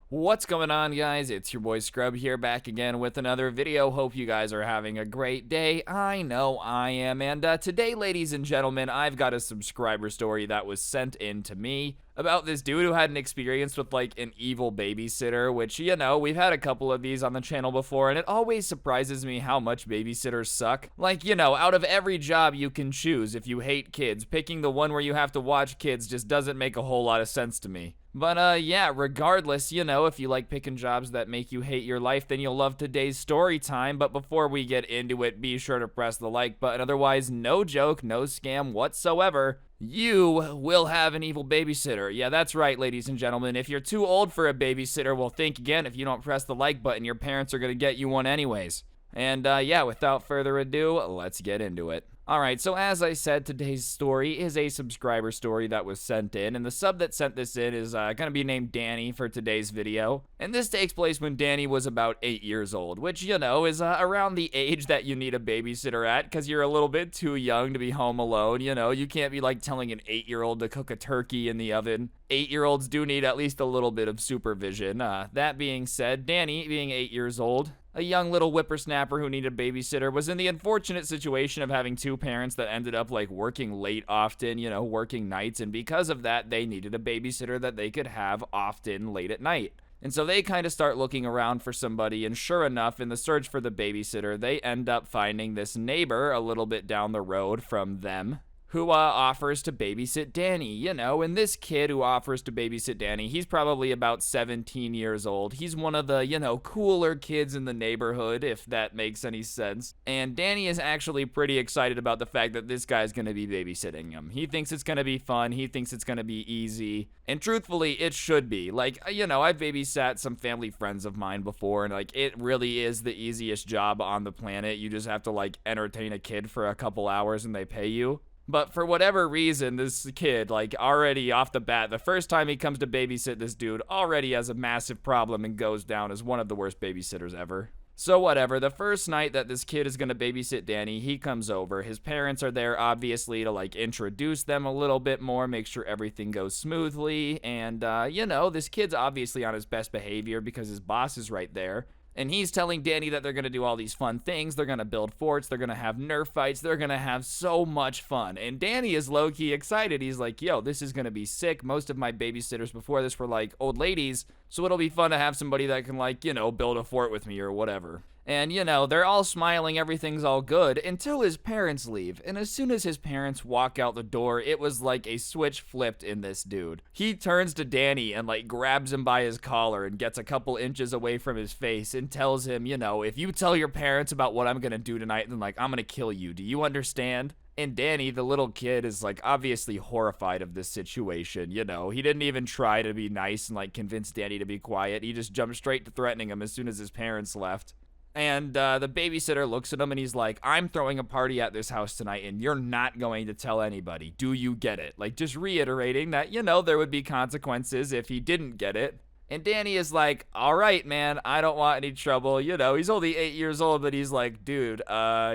What's going on, guys? It's your boy Scrub here, back again with another video. Hope you guys are having a great day. I know I am. And today, ladies and gentlemen, I've got a subscriber story that was sent in to me about this dude who had an experience with like an evil babysitter, which, you know, we've had a couple of these on the channel before, and it always surprises me how much babysitters suck. Like, you know, out of every job you can choose, if you hate kids, picking the one where you have to watch kids just doesn't make a whole lot of sense to me. But yeah, regardless, you know, if you like picking jobs that make you hate your life, then you'll love today's story time. But before we get into it, be sure to press the like button. Otherwise, no joke, no scam whatsoever, you will have an evil babysitter. Yeah, that's right, ladies and gentlemen. If you're too old for a babysitter, well, think again. If you don't press the like button, your parents are going to get you one anyways. And yeah, without further ado, let's get into it. Alright, so as I said, today's story is a subscriber story that was sent in, and the sub that sent this in is gonna be named Danny for today's video. And this takes place when Danny was about 8 years old, which, you know, is around the age that you need a babysitter at, because you're a little bit too young to be home alone. You know, you can't be like telling an 8-year-old to cook a turkey in the oven. 8-year-olds do need at least a little bit of supervision. That being said, Danny, being 8 years old, a young little whippersnapper who needed a babysitter, was in the unfortunate situation of having two parents that ended up like working late often, you know, working nights, and because of that, they needed a babysitter that they could have often late at night. And so they kind of start looking around for somebody, and sure enough, in the search for the babysitter, they end up finding this neighbor a little bit down the road from them, who offers to babysit Danny, you know, and this kid who offers to babysit Danny, he's probably about 17 years old. He's one of the, you know, cooler kids in the neighborhood, if that makes any sense. And Danny is actually pretty excited about the fact that this guy's gonna be babysitting him. He thinks it's gonna be fun, he thinks it's gonna be easy, and truthfully, it should be. Like, you know, I've babysat some family friends of mine before, and like, it really is the easiest job on the planet. You just have to like entertain a kid for a couple hours and they pay you. But for whatever reason, this kid, like, already off the bat, the first time he comes to babysit this dude, already has a massive problem and goes down as one of the worst babysitters ever. So whatever, the first night that this kid is gonna babysit Danny, he comes over. His parents are there, obviously, to, like, introduce them a little bit more, make sure everything goes smoothly, and, you know, this kid's obviously on his best behavior because his boss is right there. And he's telling Danny that they're going to do all these fun things. They're going to build forts. They're going to have Nerf fights. They're going to have so much fun. And Danny is low-key excited. He's like, yo, this is going to be sick. Most of my babysitters before this were like old ladies, so it'll be fun to have somebody that can, like, you know, build a fort with me or whatever. And, you know, they're all smiling, everything's all good, until his parents leave. And as soon as his parents walk out the door, it was like a switch flipped in this dude. He turns to Danny and, like, grabs him by his collar and gets a couple inches away from his face and tells him, you know, if you tell your parents about what I'm gonna do tonight, then, like, I'm gonna kill you. Do you understand? And Danny, the little kid, is, like, obviously horrified of this situation, you know. He didn't even try to be nice and, like, convince Danny to be quiet. He just jumped straight to threatening him as soon as his parents left. And the babysitter looks at him and he's like, I'm throwing a party at this house tonight and you're not going to tell anybody. Do you get it? Like, just reiterating that, you know, there would be consequences if he didn't get it. And Danny is like, all right, man, I don't want any trouble. You know, he's only 8 years old, but he's like, dude,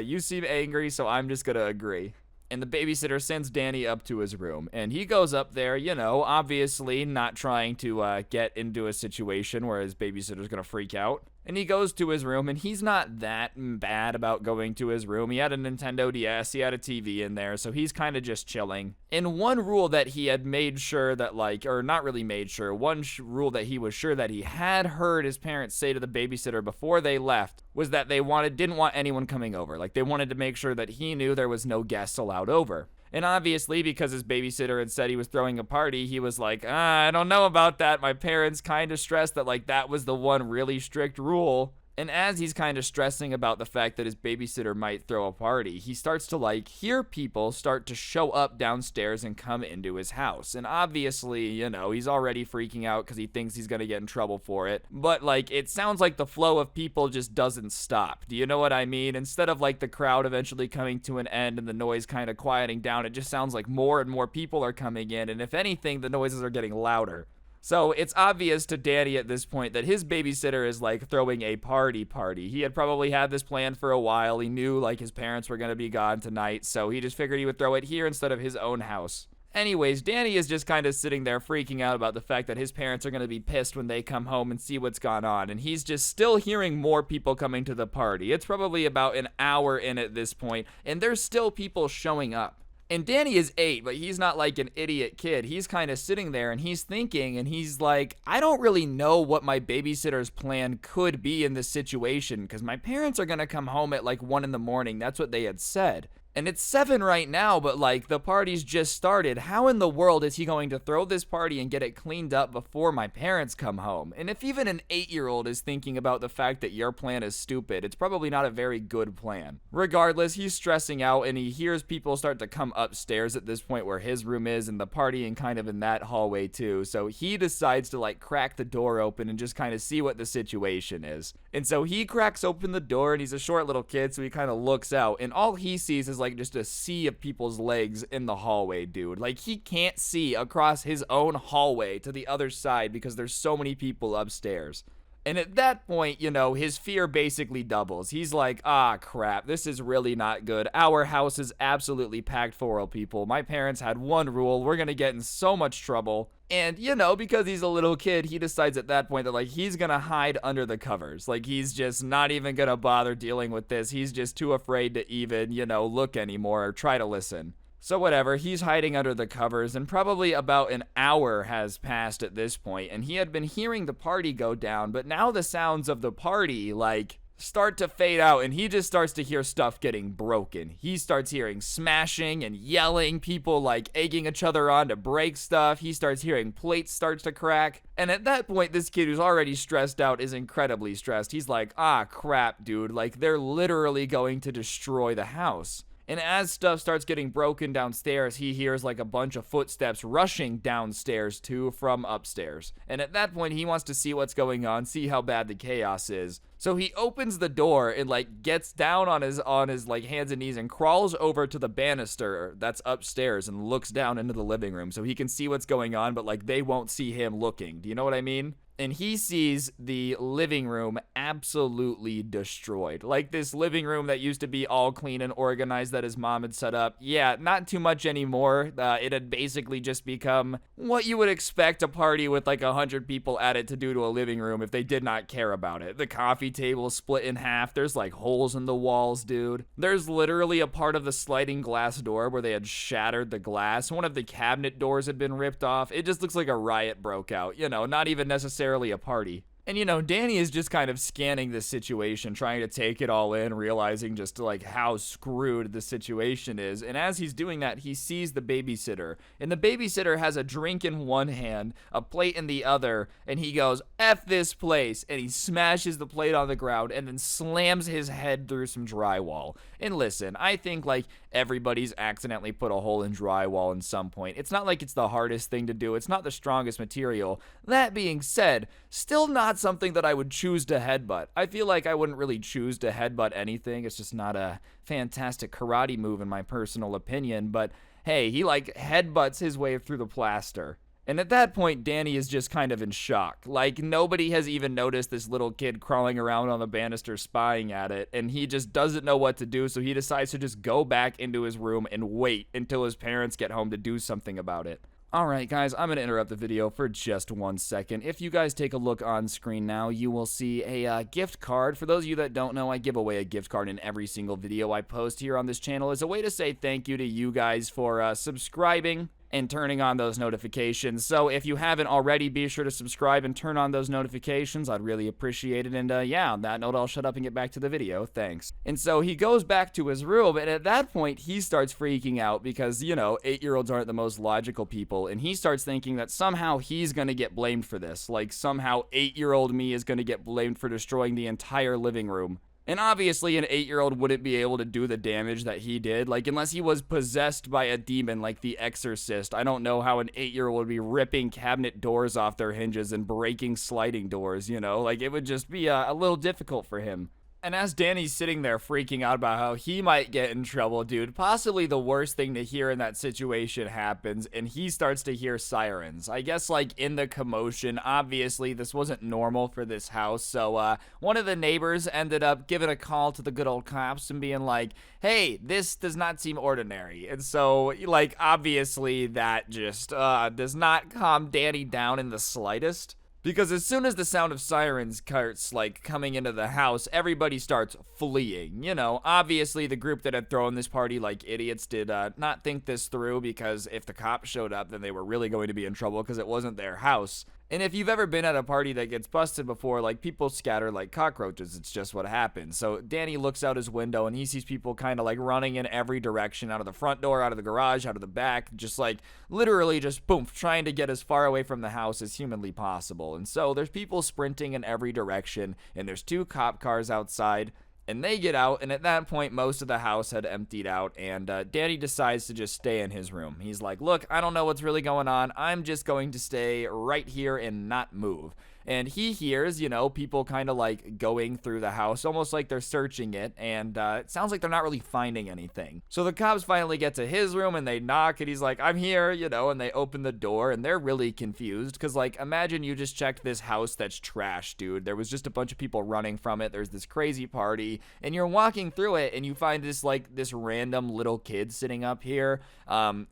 you seem angry, so I'm just gonna agree. And the babysitter sends Danny up to his room, and he goes up there, you know, obviously not trying to get into a situation where his babysitter's gonna freak out. And he goes to his room, and he's not that bad about going to his room. He had a Nintendo DS, he had a TV in there, so he's kind of just chilling. And one rule that he had made sure that, like, or not really made sure, one rule that he was sure that he had heard his parents say to the babysitter before they left was that they didn't want anyone coming over. Like, they wanted to make sure that he knew there was no guests allowed over. And obviously, because his babysitter had said he was throwing a party, he was like, I don't know about that. My parents kind of stressed that, like, that was the one really strict rule. And as he's kind of stressing about the fact that his babysitter might throw a party, he starts to, like, hear people start to show up downstairs and come into his house. And obviously, you know, he's already freaking out because he thinks he's gonna get in trouble for it. But, like, it sounds like the flow of people just doesn't stop. Do you know what I mean? Instead of, like, the crowd eventually coming to an end and the noise kind of quieting down, it just sounds like more and more people are coming in. And if anything, the noises are getting louder. So it's obvious to Danny at this point that his babysitter is like throwing a party. He had probably had this planned for a while. He knew like his parents were going to be gone tonight, so he just figured he would throw it here instead of his own house. Anyways, Danny is just kind of sitting there freaking out about the fact that his parents are going to be pissed when they come home and see what's gone on, and he's just still hearing more people coming to the party. It's probably about an hour in at this point, and there's still people showing up. And Danny is 8, but he's not like an idiot kid. He's kind of sitting there and he's thinking, and he's like, I don't really know what my babysitter's plan could be in this situation, because my parents are going to come home at like 1 in the morning. That's what they had said. And it's 7 right now, but like the party's just started. How in the world is he going to throw this party and get it cleaned up before my parents come home? And if even an 8-year-old is thinking about the fact that your plan is stupid, it's probably not a very good plan. Regardless, he's stressing out and he hears people start to come upstairs at this point where his room is, and the partying kind of in that hallway too. So he decides to like crack the door open and just kind of see what the situation is. And so he cracks open the door, and he's a short little kid, so he kind of looks out, and all he sees is like just a sea of people's legs in the hallway, dude. Like, he can't see across his own hallway to the other side because there's so many people upstairs. And at that point, you know, his fear basically doubles. He's like, ah, crap, this is really not good. Our house is absolutely packed full of people. My parents had one rule. We're gonna get in so much trouble. And, you know, because he's a little kid, he decides at that point that, like, he's gonna hide under the covers. Like, he's just not even gonna bother dealing with this. He's just too afraid to even, you know, look anymore or try to listen. So whatever, he's hiding under the covers, and probably about an hour has passed at this point, and he had been hearing the party go down, but now the sounds of the party, like, start to fade out, and he just starts to hear stuff getting broken. He starts hearing smashing and yelling, people like egging each other on to break stuff. He starts hearing plates starts to crack, and at that point, this kid who's already stressed out is incredibly stressed. He's like, ah, crap, dude, like, they're literally going to destroy the house. And as stuff starts getting broken downstairs, he hears like a bunch of footsteps rushing downstairs too from upstairs. And at that point, he wants to see what's going on, see how bad the chaos is. So he opens the door and like gets down on his like hands and knees and crawls over to the banister that's upstairs and looks down into the living room so he can see what's going on, but like they won't see him looking. Do you know what I mean? And he sees the living room absolutely destroyed. Like this living room that used to be all clean and organized that his mom had set up. Yeah, not too much anymore. It had basically just become what you would expect a party with like 100 people at it to do to a living room if they did not care about it. The coffee table split in half. There's like holes in the walls, dude. There's literally a part of the sliding glass door where they had shattered the glass. One of the cabinet doors had been ripped off. It just looks like a riot broke out. You know, not even necessarily a party. And you know, Danny is just kind of scanning this situation, trying to take it all in, realizing just like how screwed the situation is. And as he's doing that, he sees the babysitter. And the babysitter has a drink in one hand, a plate in the other, and he goes, F this place. And he smashes the plate on the ground and then slams his head through some drywall. And listen, I think like everybody's accidentally put a hole in drywall in some point. It's not like it's the hardest thing to do. It's not the strongest material. That being said, still not something that I would choose to headbutt. I feel like I wouldn't really choose to headbutt anything. It's just not a fantastic karate move in my personal opinion, but hey, he like headbutts his way through the plaster. And at that point, Danny is just kind of in shock. Like, nobody has even noticed this little kid crawling around on the banister spying at it, and he just doesn't know what to do, so he decides to just go back into his room and wait until his parents get home to do something about it. Alright guys, I'm going to interrupt the video for just 1 second. If you guys take a look on screen now, you will see a gift card. For those of you that don't know, I give away a gift card in every single video I post here on this channel as a way to say thank you to you guys for subscribing and turning on those notifications. So if you haven't already, be sure to subscribe and turn on those notifications. I'd really appreciate it. And yeah, on that note, I'll shut up and get back to the video. Thanks. And so he goes back to his room, and at that point, he starts freaking out because, you know, 8-year-olds aren't the most logical people, and he starts thinking that somehow he's gonna get blamed for this. Like, somehow 8-year-old me is gonna get blamed for destroying the entire living room. And obviously an 8-year-old wouldn't be able to do the damage that he did, like unless he was possessed by a demon like the Exorcist. I don't know how an 8-year-old would be ripping cabinet doors off their hinges and breaking sliding doors, you know, like it would just be a little difficult for him. And as Danny's sitting there freaking out about how he might get in trouble, dude, possibly the worst thing to hear in that situation happens, and he starts to hear sirens. I guess, like, in the commotion, obviously, this wasn't normal for this house, so, one of the neighbors ended up giving a call to the good old cops and being like, hey, this does not seem ordinary. And so, like, obviously, that just, does not calm Danny down in the slightest. Because as soon as the sound of sirens starts, like, coming into the house, everybody starts fleeing. You know, obviously the group that had thrown this party like idiots did not think this through, because if the cops showed up, then they were really going to be in trouble because it wasn't their house. And if you've ever been at a party that gets busted before, like, people scatter like cockroaches. It's just what happens. So Danny looks out his window and he sees people kind of like running in every direction, out of the front door, out of the garage, out of the back, just like literally just boom, trying to get as far away from the house as humanly possible. And so there's people sprinting in every direction, and there's 2 cop cars outside. And they get out, and at that point, most of the house had emptied out, and Danny decides to just stay in his room. He's like, look, I don't know what's really going on. I'm just going to stay right here and not move. And he hears, you know, people kind of like going through the house, almost like they're searching it, and it sounds like they're not really finding anything. So the cops finally get to his room, and they knock, and he's like, I'm here, you know, and they open the door, and they're really confused, because, like, imagine you just checked this house that's trash, dude. There was just a bunch of people running from it. There's this crazy party, and you're walking through it, and you find this, like, this random little kid sitting up here.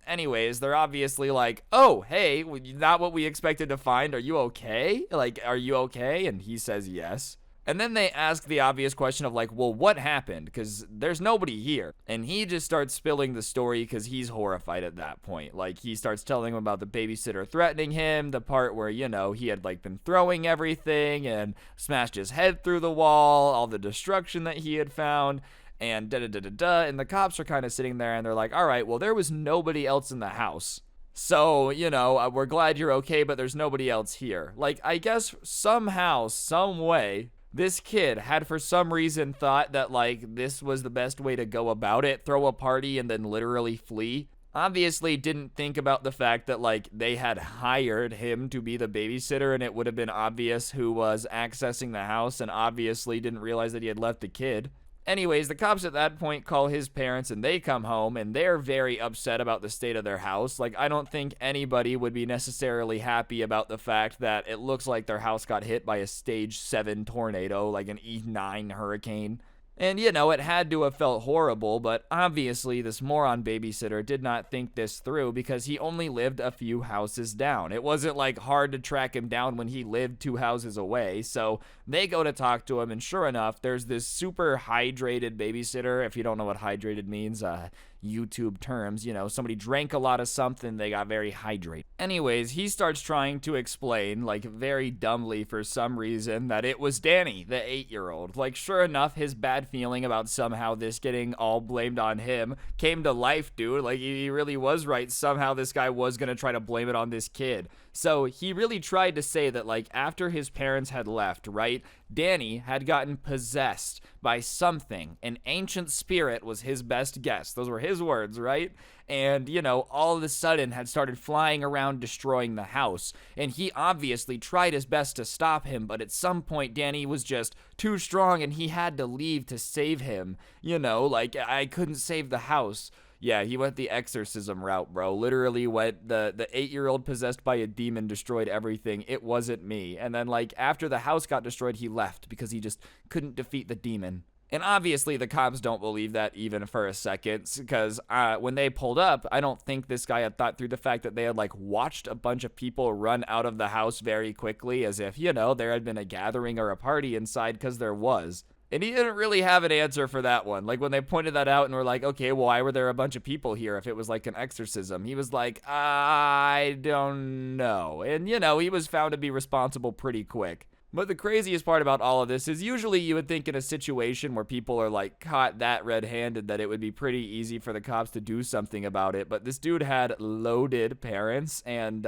Anyways, they're obviously like, oh, hey, not what we expected to find. Are you okay? Like, are you okay? And he says yes. And then they ask the obvious question of like, well, what happened? Because there's nobody here. And he just starts spilling the story because he's horrified at that point. Like, he starts telling him about the babysitter threatening him, the part where, you know, he had like been throwing everything and smashed his head through the wall, all the destruction that he had found, and da-da-da-da-da. And the cops are kind of sitting there and they're like, all right, well, there was nobody else in the house. So, you know, we're glad you're okay, but there's nobody else here. Like, I guess somehow, some way, this kid had for some reason thought that, like, this was the best way to go about it, throw a party and then literally flee. Obviously didn't think about the fact that, like, they had hired him to be the babysitter, and it would have been obvious who was accessing the house, and obviously didn't realize that he had left the kid. Anyways, the cops at that point call his parents, and they come home, and they're very upset about the state of their house. Like, I don't think anybody would be necessarily happy about the fact that it looks like their house got hit by a stage 7 tornado, like an E9 hurricane. And, you know, it had to have felt horrible, but obviously this moron babysitter did not think this through because he only lived a few houses down. It wasn't, like, hard to track him down when he lived 2 houses away, so they go to talk to him, and sure enough, there's this super hydrated babysitter. If you don't know what hydrated means, YouTube terms, you know, somebody drank a lot of something, they got very hydrated. Anyways, he starts trying to explain, like, very dumbly for some reason, that it was Danny, the 8-year-old. Like, sure enough, his bad feeling about somehow this getting all blamed on him came to life, dude. Like, he really was right. Somehow this guy was gonna try to blame it on this kid. So he really tried to say that, like, after his parents had left, right, Danny had gotten possessed by something. An ancient spirit was his best guess. Those were his words, right? And, you know, all of a sudden had started flying around destroying the house. And he obviously tried his best to stop him, but at some point Danny was just too strong and he had to leave to save him. You know, like, I couldn't save the house. Yeah, he went the exorcism route, bro. Literally went the 8-year-old possessed by a demon destroyed everything. It wasn't me. And then, like, after the house got destroyed, he left because he just couldn't defeat the demon. And obviously the cops don't believe that even for a second, because when they pulled up, I don't think this guy had thought through the fact that they had, like, watched a bunch of people run out of the house very quickly, as if, you know, there had been a gathering or a party inside, because there was. And he didn't really have an answer for that one. Like, when they pointed that out and were like, okay, well, why were there a bunch of people here if it was like an exorcism? He was like, I don't know. And, you know, he was found to be responsible pretty quick. But the craziest part about all of this is usually you would think in a situation where people are, like, caught that red-handed that it would be pretty easy for the cops to do something about it. But this dude had loaded parents, and,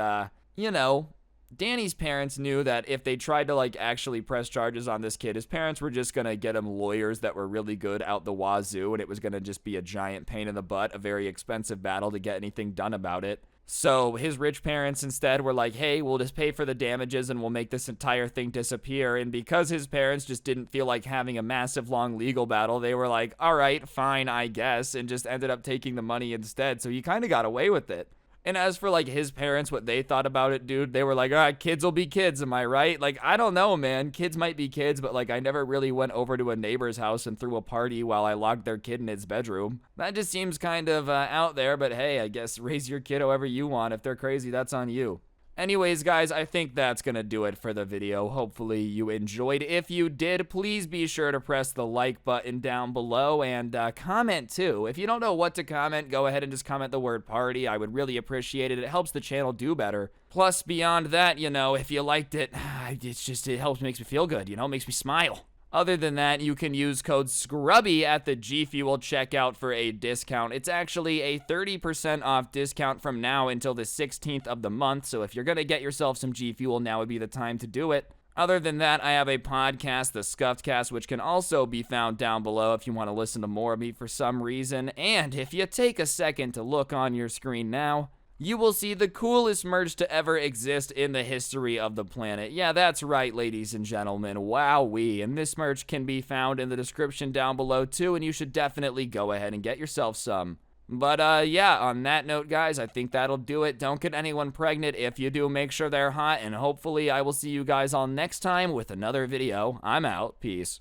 you know, Danny's parents knew that if they tried to, like, actually press charges on this kid, his parents were just gonna get him lawyers that were really good out the wazoo, and it was gonna just be a giant pain in the butt, a very expensive battle to get anything done about it. So his rich parents instead were like, hey, we'll just pay for the damages and we'll make this entire thing disappear. And because his parents just didn't feel like having a massive long legal battle, they were like, all right, fine, I guess, and just ended up taking the money instead. So he kind of got away with it. And as for like his parents, what they thought about it, dude, they were like, all right, kids will be kids, am I right? Like, I don't know, man. Kids might be kids, but like I never really went over to a neighbor's house and threw a party while I locked their kid in his bedroom. That just seems kind of out there, but hey, I guess raise your kid however you want. If they're crazy, that's on you. Anyways, guys, I think that's going to do it for the video. Hopefully you enjoyed. If you did, please be sure to press the like button down below and comment too. If you don't know what to comment, go ahead and just comment the word party. I would really appreciate it. It helps the channel do better. Plus, beyond that, you know, if you liked it, it helps, makes me feel good, you know, makes me smile. Other than that, you can use code SCRUBBY at the G Fuel checkout for a discount. It's actually a 30% off discount from now until the 16th of the month, so if you're going to get yourself some G Fuel, now would be the time to do it. Other than that, I have a podcast, The Scuffed Cast, which can also be found down below if you want to listen to more of me for some reason. And if you take a second to look on your screen now, you will see the coolest merch to ever exist in the history of the planet. Yeah, that's right, ladies and gentlemen. Wowee. And this merch can be found in the description down below, too, and you should definitely go ahead and get yourself some. But, yeah, on that note, guys, I think that'll do it. Don't get anyone pregnant. If you do, make sure they're hot, and hopefully I will see you guys all next time with another video. I'm out. Peace.